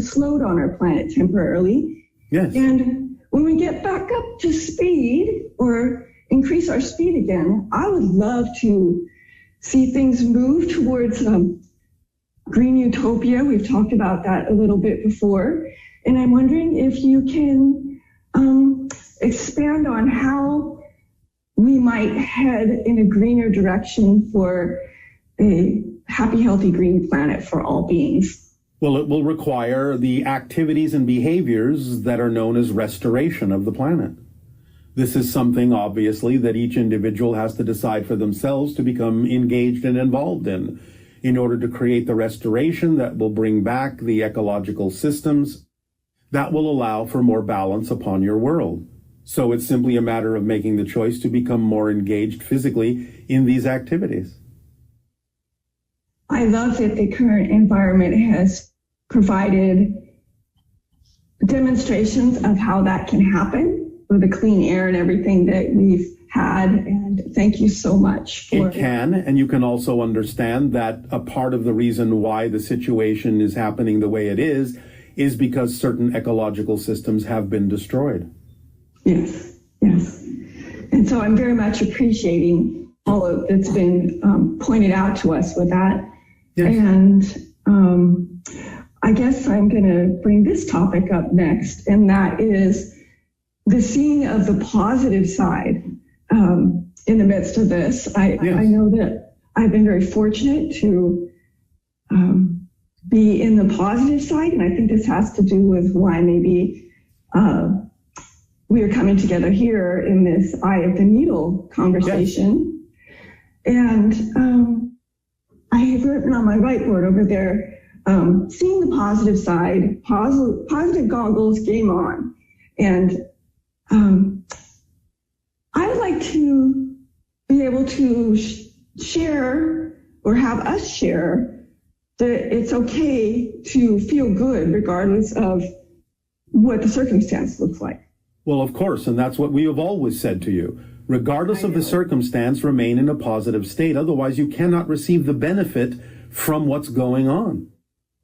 slowed on our planet temporarily. Yes. And when we get back up to speed or increase our speed again, I would love to see things move towards green utopia. We've talked about that a little bit before. And I'm wondering if you can expand on how we might head in a greener direction for a happy, healthy, green planet for all beings. Well, it will require the activities and behaviors that are known as restoration of the planet. This is something, obviously, that each individual has to decide for themselves to become engaged and involved in order to create the restoration that will bring back the ecological systems that will allow for more balance upon your world. So it's simply a matter of making the choice to become more engaged physically in these activities. I love that the current environment has provided demonstrations of how that can happen with the clean air and everything that we've had. And thank you so much for it. Can, and you can also understand that a part of the reason why the situation is happening the way it is because certain ecological systems have been destroyed. Yes, yes. And so I'm very much appreciating all of that's been pointed out to us with that. Yes. And I guess I'm going to bring this topic up next, and that is the seeing of the positive side in the midst of this. I know that I've been very fortunate to be in the positive side, and I think this has to do with why maybe we are coming together here in this eye of the needle conversation. Yes. And I have written on my whiteboard over there, seeing the positive side, positive goggles, game on. And I would like to be able to share or have us share that it's okay to feel good regardless of what the circumstance looks like. Well, of course, and that's what we have always said to you. Regardless of the circumstance, remain in a positive state. Otherwise, you cannot receive the benefit from what's going on.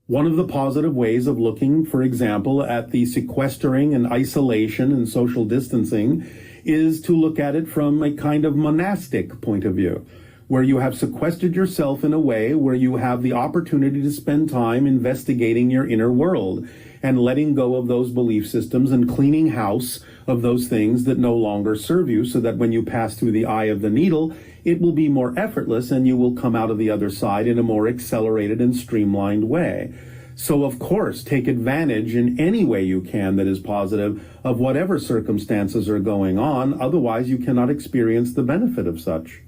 One of the positive ways of looking, for example, at the sequestering and isolation and social distancing is to look at it from a kind of monastic point of view, where you have sequestered yourself in a way where you have the opportunity to spend time investigating your inner world and letting go of those belief systems and cleaning house of those things that no longer serve you, so that when you pass through the eye of the needle, it will be more effortless and you will come out of the other side in a more accelerated and streamlined way. So, of course, take advantage in any way you can that is positive of whatever circumstances are going on. Otherwise, you cannot experience the benefit of such.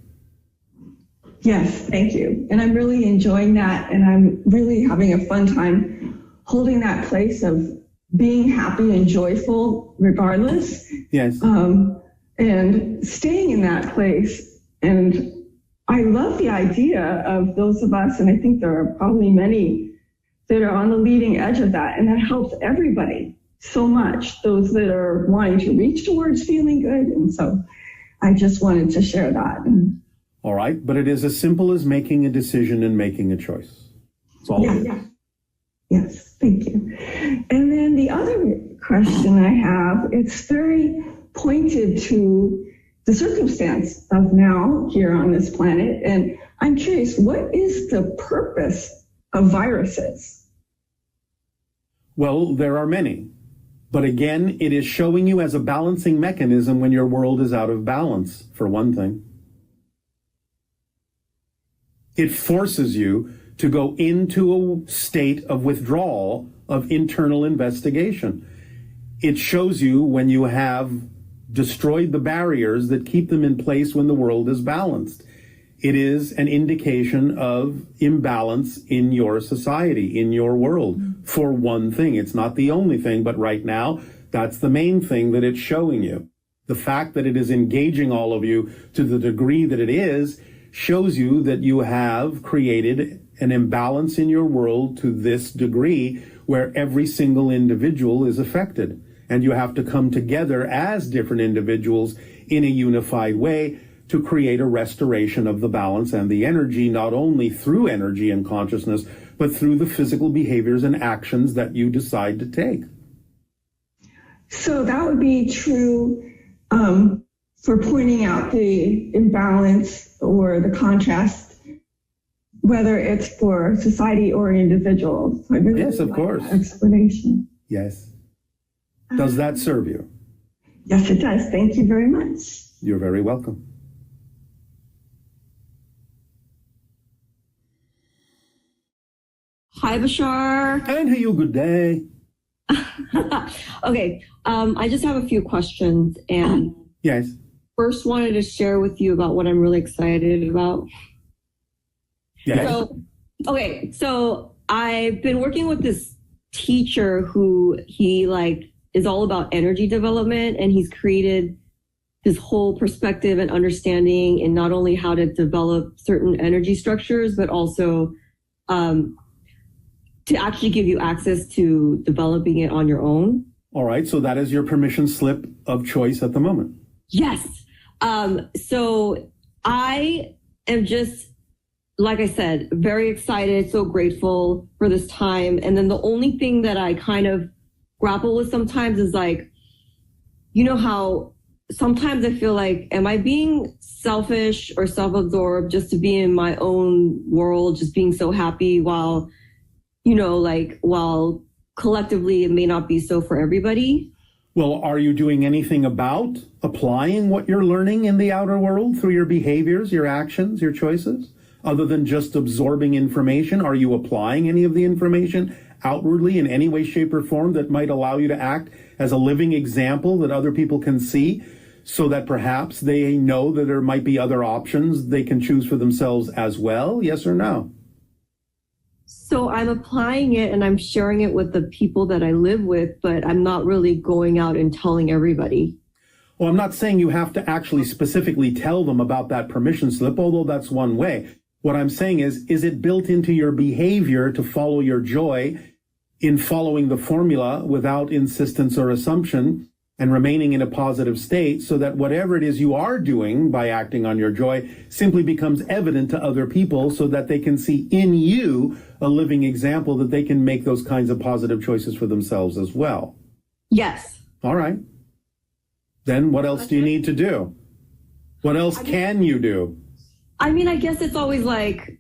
Yes, thank you. And I'm really enjoying that. And I'm really having a fun time holding that place of being happy and joyful regardless. Yes. And staying in that place. And I love the idea of those of us, and I think there are probably many that are on the leading edge of that. And that helps everybody so much, those that are wanting to reach towards feeling good. And so I just wanted to share that. All right. But it is as simple as making a decision and making a choice. That's all it is. Yeah. Yes, thank you. And then the other question I have, it's very pointed to the circumstance of now here on this planet. And I'm curious, what is the purpose of viruses? Well, there are many. But again, it is showing you as a balancing mechanism when your world is out of balance, for one thing. It forces you to go into a state of withdrawal, of internal investigation. It shows you when you have destroyed the barriers that keep them in place when the world is balanced. It is an indication of imbalance in your society, in your world, for one thing. It's not the only thing, but right now, that's the main thing that it's showing you. The fact that it is engaging all of you to the degree that it is shows you that you have created an imbalance in your world to this degree where every single individual is affected. And you have to come together as different individuals in a unified way to create a restoration of the balance and the energy, not only through energy and consciousness, but through the physical behaviors and actions that you decide to take. So that would be true for pointing out the imbalance or the contrast, whether it's for society or individuals. So really yes, of course. Explanation. Yes. Does that serve you? Yes, it does. Thank you very much. You're very welcome. Hi, Bashar. And to you, good day. Okay, I just have a few questions, and Yes. first wanted to share with you about what I'm really excited about. Yes. So I've been working with this teacher who is all about energy development, and he's created this whole perspective and understanding in not only how to develop certain energy structures, but also to actually give you access to developing it on your own. All right. So that is your permission slip of choice at the moment. Yes. So I am just, like I said, very excited, so grateful for this time. And then the only thing that I kind of grapple with sometimes is like, you know how sometimes I feel like, am I being selfish or self-absorbed just to be in my own world, just being so happy while collectively it may not be so for everybody? Well, are you doing anything about applying what you're learning in the outer world through your behaviors, your actions, your choices? Other than just absorbing information, are you applying any of the information outwardly in any way, shape, or form that might allow you to act as a living example that other people can see, so that perhaps they know that there might be other options they can choose for themselves as well? Yes or no? So I'm applying it and I'm sharing it with the people that I live with, but I'm not really going out and telling everybody. Well, I'm not saying you have to actually specifically tell them about that permission slip, although that's one way. What I'm saying is it built into your behavior to follow your joy in following the formula without insistence or assumption and remaining in a positive state, so that whatever it is you are doing by acting on your joy simply becomes evident to other people, so that they can see in you a living example that they can make those kinds of positive choices for themselves as well. Yes. All right. Then what else do you need to do? What else can you do? I mean, I guess it's always like,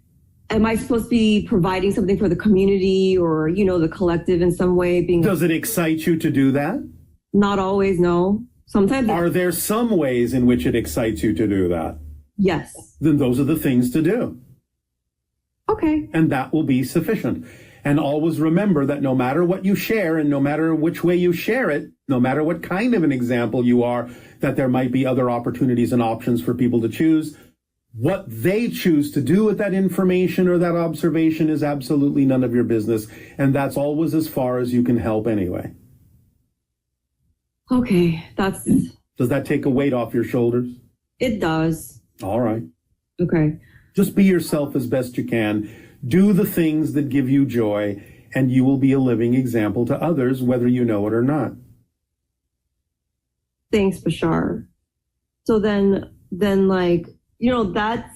am I supposed to be providing something for the community or, the collective in some way? Does it excite you to do that? Not always, no. Sometimes. Are there some ways in which it excites you to do that? Yes. Then those are the things to do. Okay. And that will be sufficient. And always remember that no matter what you share and no matter which way you share it, no matter what kind of an example you are, that there might be other opportunities and options for people to choose. What they choose to do with that information or that observation is absolutely none of your business. And that's always as far as you can help anyway. Okay, Does that take a weight off your shoulders? It does. All right. Okay. Just be yourself as best you can. Do the things that give you joy, and you will be a living example to others, whether you know it or not. Thanks, Bashar. So then that's,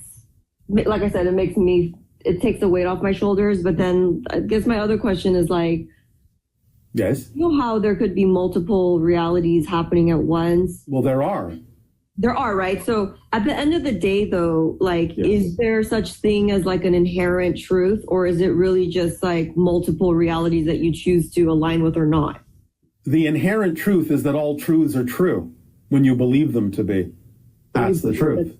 like I said, it takes the weight off my shoulders. But then I guess my other question is like, yes, you know how there could be multiple realities happening at once? Well, there are. There are, right? So at the end of the day, though, like, yes. Is there such thing as like an inherent truth, or is it really just like multiple realities that you choose to align with or not? The inherent truth is that all truths are true when you believe them to be. That's the truth.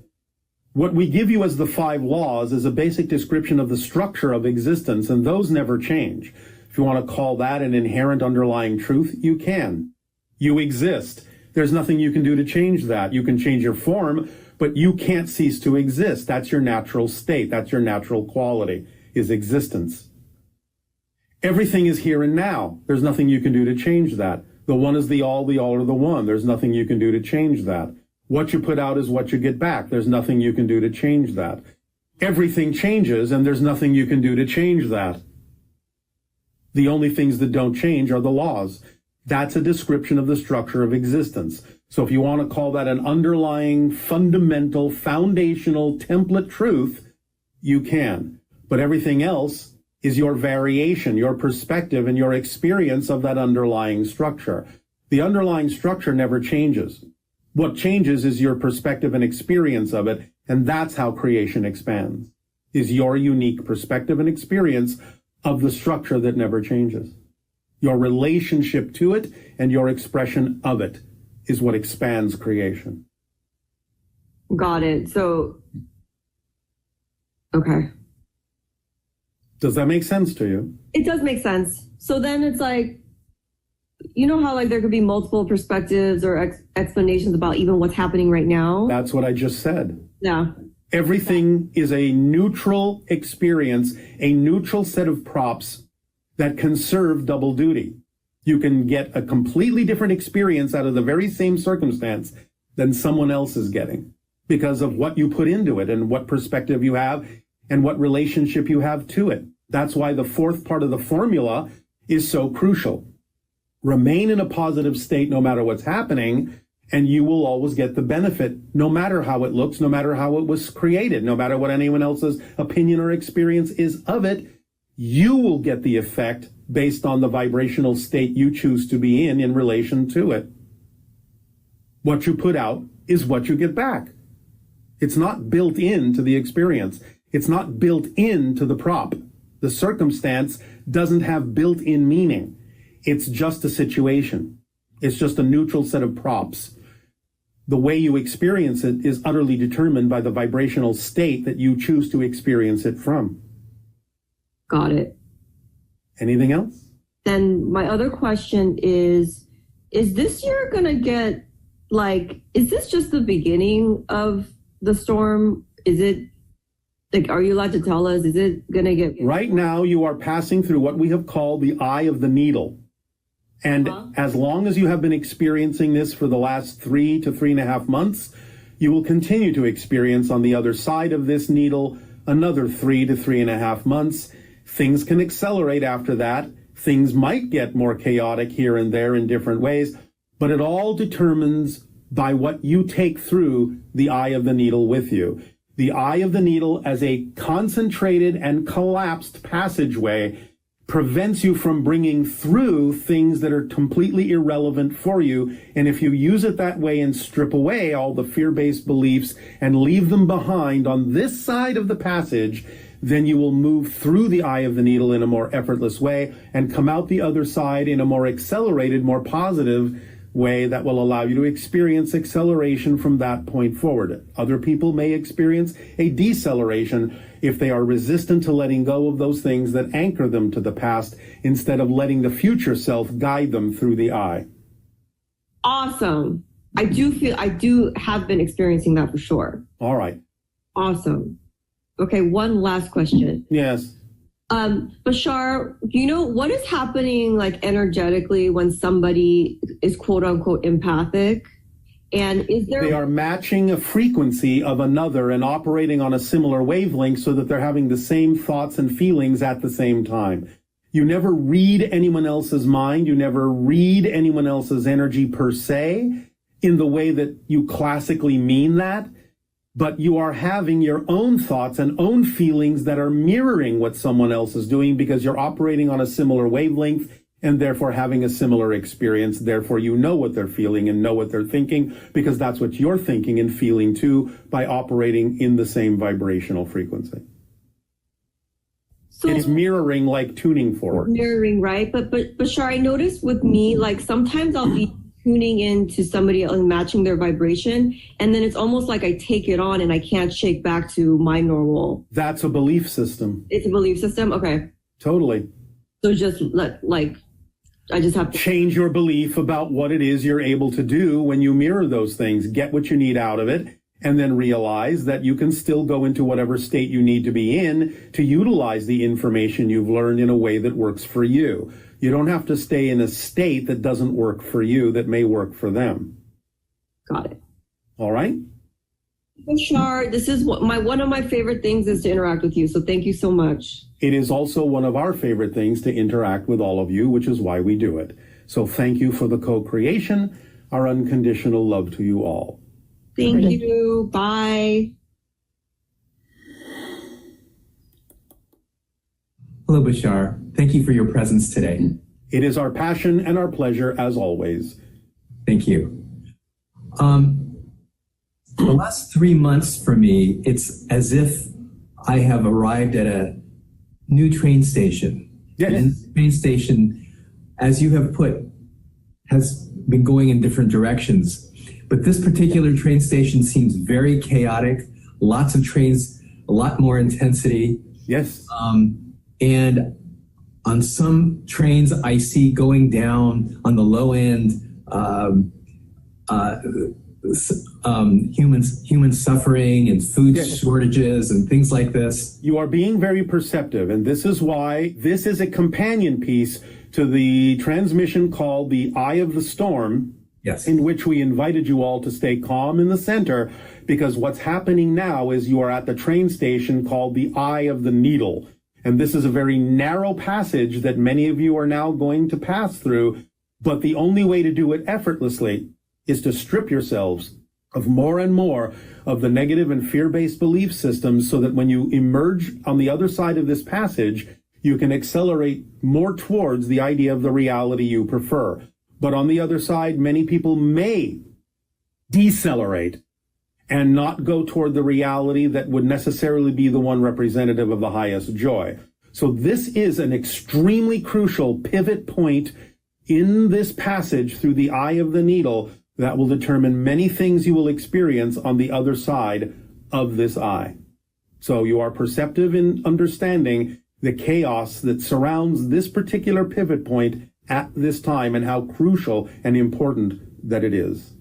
What we give you as the 5 laws is a basic description of the structure of existence, and those never change. If you want to call that an inherent underlying truth, you can. You exist. There's nothing you can do to change that. You can change your form, but you can't cease to exist. That's your natural state. That's your natural quality, is existence. Everything is here and now. There's nothing you can do to change that. The one is the all are the one. There's nothing you can do to change that. What you put out is what you get back. There's nothing you can do to change that. Everything changes, and there's nothing you can do to change that. The only things that don't change are the laws. That's a description of the structure of existence. So if you want to call that an underlying, fundamental, foundational template truth, you can. But everything else is your variation, your perspective, and your experience of that underlying structure. The underlying structure never changes. What changes is your perspective and experience of it, and that's how creation expands, is your unique perspective and experience of the structure that never changes. Your relationship to it and your expression of it is what expands creation. Got it. So, okay. Does that make sense to you? It does make sense. So then it's like, you know how like there could be multiple perspectives or explanations about even what's happening right now? That's what I just said. Yeah. Everything is a neutral experience, a neutral set of props that can serve double duty. You can get a completely different experience out of the very same circumstance than someone else is getting because of what you put into it and what perspective you have and what relationship you have to it. That's why the fourth part of the formula is so crucial. Remain in a positive state no matter what's happening, and you will always get the benefit, no matter how it looks, no matter how it was created, no matter what anyone else's opinion or experience is of it. You will get the effect based on the vibrational state you choose to be in relation to it. What you put out is what you get back. It's not built into the experience. It's not built into the prop. The circumstance doesn't have built-in meaning. It's just a situation. It's just a neutral set of props. The way you experience it is utterly determined by the vibrational state that you choose to experience it from. Got it. Anything else? Then my other question is this year going to get, like, is this just the beginning of the storm? Is it, like, are you allowed to tell us, is it going to get... Right now, you are passing through what we have called the eye of the needle. And as long as you have been experiencing this for the last 3 to 3.5 months, you will continue to experience on the other side of this needle another 3 to 3.5 months. Things can accelerate after that. Things might get more chaotic here and there in different ways, but it all determines by what you take through the eye of the needle with you. The eye of the needle as a concentrated and collapsed passageway prevents you from bringing through things that are completely irrelevant for you. And if you use it that way and strip away all the fear-based beliefs and leave them behind on this side of the passage, then you will move through the eye of the needle in a more effortless way and come out the other side in a more accelerated, more positive way that will allow you to experience acceleration from that point forward. Other people may experience a deceleration if they are resistant to letting go of those things that anchor them to the past instead of letting the future self guide them through the eye. Awesome. I do have been experiencing that for sure. All right. Awesome. Okay, one last question. Yes. Bashar, do you know what is happening like energetically when somebody is quote unquote empathic? And is there... They are matching a frequency of another and operating on a similar wavelength so that they're having the same thoughts and feelings at the same time. You never read anyone else's mind. You never read anyone else's energy per se in the way that you classically mean that. But you are having your own thoughts and own feelings that are mirroring what someone else is doing because you're operating on a similar wavelength and therefore having a similar experience. Therefore, you know what they're feeling and know what they're thinking because that's what you're thinking and feeling too by operating in the same vibrational frequency. So it's mirroring like tuning forks. Mirroring, right? But Bashar, I noticed with me, like sometimes I'll be tuning into somebody else and matching their vibration, and then it's almost like I take it on and I can't shake back to my normal. That's a belief system. It's a belief system? Okay. Totally. So just like, I just have to change your belief about what it is you're able to do when you mirror those things. Get what you need out of it, and then realize that you can still go into whatever state you need to be in to utilize the information you've learned in a way that works for you. You don't have to stay in a state that doesn't work for you, that may work for them. Got it. All right? Bashar, this is one of my favorite things is to interact with you. So thank you so much. It is also one of our favorite things to interact with all of you, which is why we do it. So thank you for the co-creation, our unconditional love to you all. Thank you. Bye. Hello, Bashar. Thank you for your presence today. It is our passion and our pleasure as always. Thank you. The last 3 months for me, it's as if I have arrived at a new train station. Yes. And the train station, as you have put, has been going in different directions. But this particular train station seems very chaotic, lots of trains, a lot more intensity. Yes. And on some trains, I see going down on the low end, human suffering and food shortages and things like this. You are being very perceptive, and this is why this is a companion piece to the transmission called The Eye of the Storm, in which we invited you all to stay calm in the center, because what's happening now is you are at the train station called the Eye of the Needle. And this is a very narrow passage that many of you are now going to pass through, but the only way to do it effortlessly is to strip yourselves of more and more of the negative and fear-based belief systems so that when you emerge on the other side of this passage, you can accelerate more towards the idea of the reality you prefer. But on the other side, many people may decelerate and not go toward the reality that would necessarily be the one representative of the highest joy. So this is an extremely crucial pivot point in this passage through the eye of the needle that will determine many things you will experience on the other side of this eye. So you are perceptive in understanding the chaos that surrounds this particular pivot point at this time and how crucial and important that it is.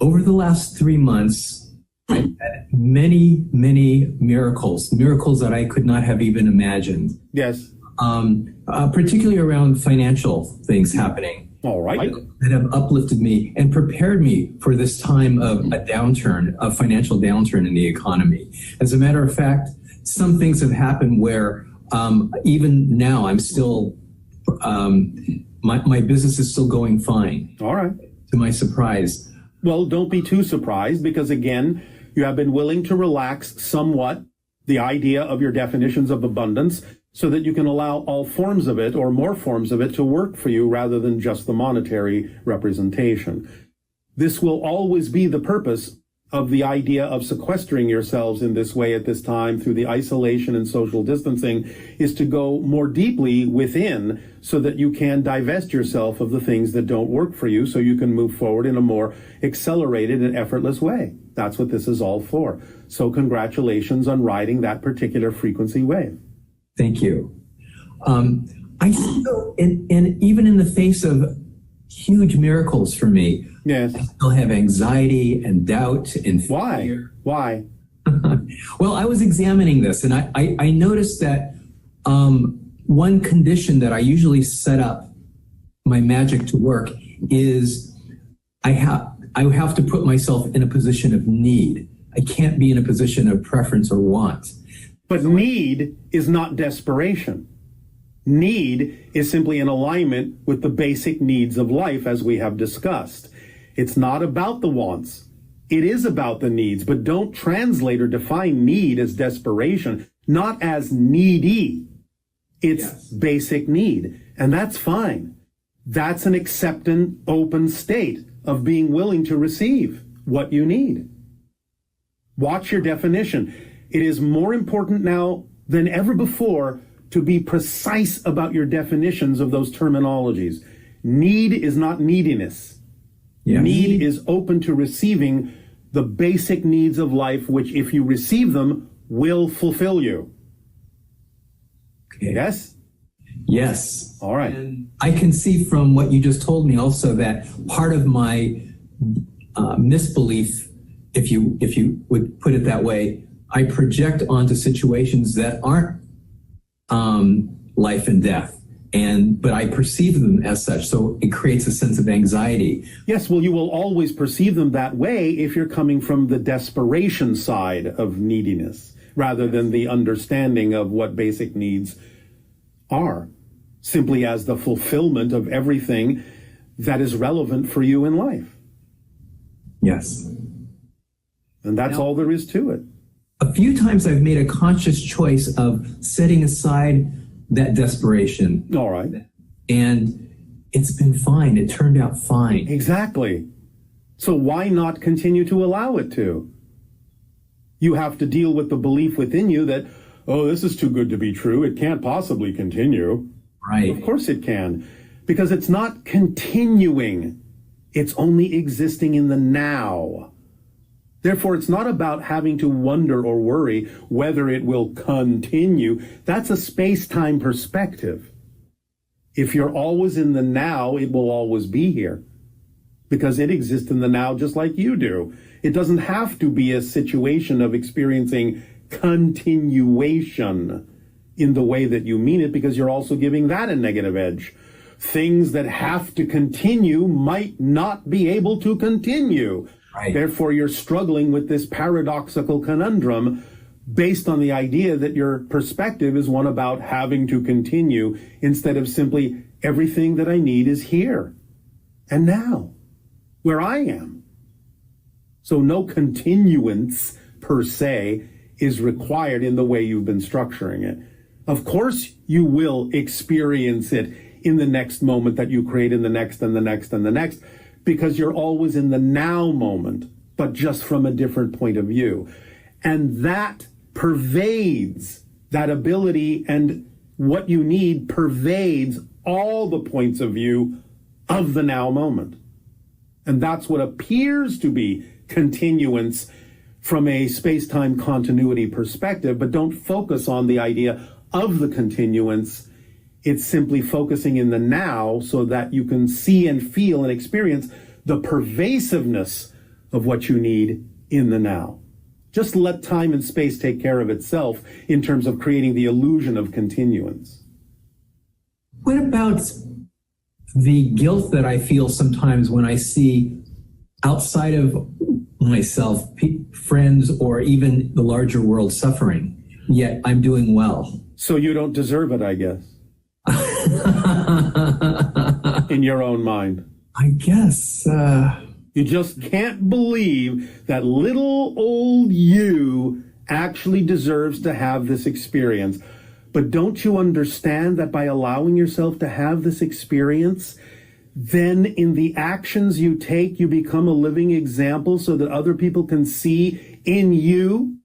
Over the last 3 months, I've had many, many miracles that I could not have even imagined. Yes. Particularly around financial things happening. All right. That have uplifted me and prepared me for this time of a downturn, a financial downturn in the economy. As a matter of fact, some things have happened where even now I'm still, my business is still going fine. All right. To my surprise. Well, don't be too surprised because, again, you have been willing to relax somewhat the idea of your definitions of abundance so that you can allow all forms of it or more forms of it to work for you rather than just the monetary representation. This will always be the purpose of the idea of sequestering yourselves in this way at this time through the isolation and social distancing is to go more deeply within so that you can divest yourself of the things that don't work for you so you can move forward in a more accelerated and effortless way. That's what this is all for. So congratulations on riding that particular frequency wave. Thank you. I still, and even in the face of huge miracles for me, yes, I still have anxiety and doubt and fear. Why? Well, I was examining this and I noticed that one condition that I usually set up my magic to work is I have to put myself in a position of need. I can't be in a position of preference or want. But need is not desperation. Need is simply an alignment with the basic needs of life as we have discussed. It's not about the wants. It is about the needs, but don't translate or define need as desperation, not as needy. It's basic need, and that's fine. That's an acceptant, open state of being willing to receive what you need. Watch your definition. It is more important now than ever before to be precise about your definitions of those terminologies. Need is not neediness. Yes. Need is open to receiving the basic needs of life, which if you receive them, will fulfill you. Okay. Yes? Yes. All right. And I can see from what you just told me also that part of my misbelief, if you would put it that way, I project onto situations that aren't life and death, but I perceive them as such, so it creates a sense of anxiety. Yes, well, you will always perceive them that way if you're coming from the desperation side of neediness, rather than the understanding of what basic needs are, simply as the fulfillment of everything that is relevant for you in life. Yes. And that's all there is to it. A few times I've made a conscious choice of setting aside that desperation. All right. And it's been fine. It turned out fine. Exactly. So why not continue to allow it to? You have to deal with the belief within you that, oh, this is too good to be true. It can't possibly continue. Right. Of course it can, because it's not continuing. It's only existing in the now. Therefore, it's not about having to wonder or worry whether it will continue. That's a space-time perspective. If you're always in the now, it will always be here, because it exists in the now just like you do. It doesn't have to be a situation of experiencing continuation in the way that you mean it, because you're also giving that a negative edge. Things that have to continue might not be able to continue. Right. Therefore, you're struggling with this paradoxical conundrum based on the idea that your perspective is one about having to continue instead of simply everything that I need is here and now, where I am. So no continuance per se is required in the way you've been structuring it. Of course, you will experience it in the next moment that you create, in the next and the next and the next, because you're always in the now moment, but just from a different point of view. And that pervades, that ability and what you need pervades all the points of view of the now moment. And that's what appears to be continuance from a space-time continuity perspective, but don't focus on the idea of the continuance. It's simply focusing in the now so that you can see and feel and experience the pervasiveness of what you need in the now. Just let time and space take care of itself in terms of creating the illusion of continuance. What about the guilt that I feel sometimes when I see outside of myself, friends, or even the larger world suffering, yet I'm doing well? So you don't deserve it, I guess. In your own mind. I guess. You just can't believe that little old you actually deserves to have this experience. But don't you understand that by allowing yourself to have this experience, then in the actions you take, you become a living example so that other people can see in you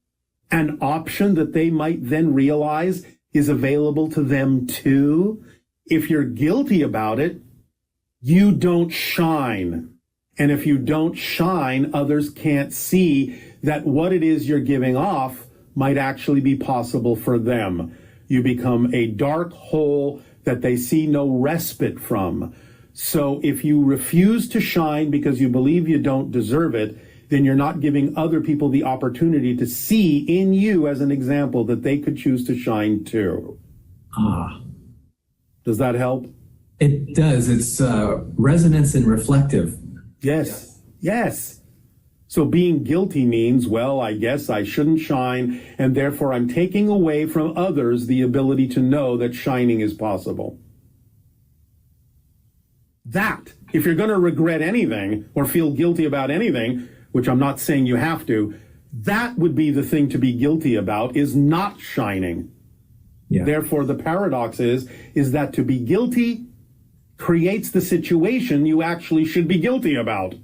an option that they might then realize is available to them too? If you're guilty about it, you don't shine. And if you don't shine, others can't see that what it is you're giving off might actually be possible for them. You become a dark hole that they see no respite from. So if you refuse to shine because you believe you don't deserve it, then you're not giving other people the opportunity to see in you as an example that they could choose to shine too. Does that help? It does. It's resonance and reflective. Yes. Yes. So being guilty means, well, I guess I shouldn't shine, and therefore I'm taking away from others the ability to know that shining is possible. That, if you're going to regret anything or feel guilty about anything, which I'm not saying you have to, that would be the thing to be guilty about, is not shining. Yeah. Therefore, the paradox is that to be guilty creates the situation you actually should be guilty about.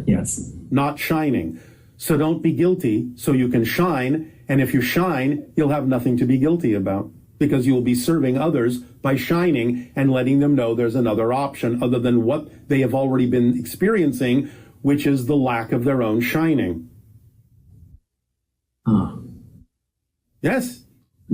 Yes. Not shining. So don't be guilty so you can shine. And if you shine, you'll have nothing to be guilty about, because you'll be serving others by shining and letting them know there's another option other than what they have already been experiencing, which is the lack of their own shining. Yes.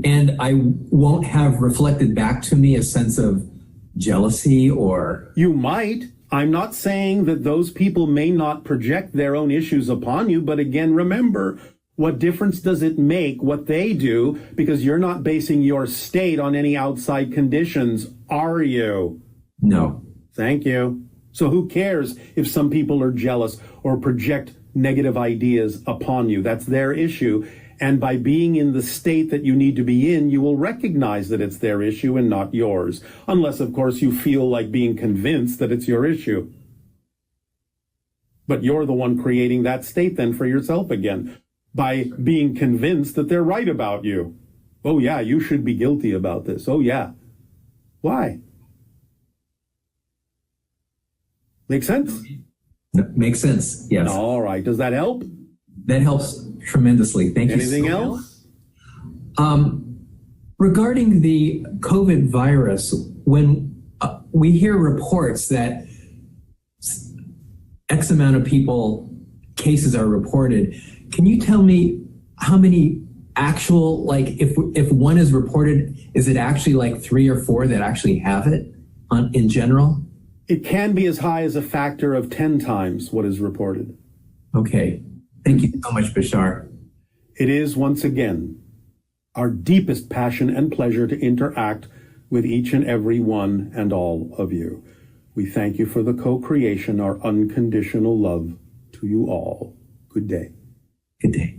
And I won't have reflected back to me a sense of jealousy or... You might. I'm not saying that those people may not project their own issues upon you, but again, remember, what difference does it make what they do? Because you're not basing your state on any outside conditions, are you? No. Thank you. So who cares if some people are jealous or project negative ideas upon you? That's their issue. And by being in the state that you need to be in, you will recognize that it's their issue and not yours. Unless, of course, you feel like being convinced that it's your issue. But you're the one creating that state then for yourself again, by being convinced that they're right about you. Oh, yeah, you should be guilty about this. Oh, yeah. Why? Make sense? Makes sense. Yes. All right. Does that help? That helps tremendously. Thank you. Anything else? Regarding the COVID virus, when we hear reports that X amount of cases are reported, can you tell me how many actual, like if one is reported, is it actually like 3 or 4 that actually have it in general? It can be as high as a factor of 10 times what is reported. Okay. Thank you so much, Bashar. It is, once again, our deepest passion and pleasure to interact with each and every one and all of you. We thank you for the co-creation, our unconditional love to you all. Good day. Good day.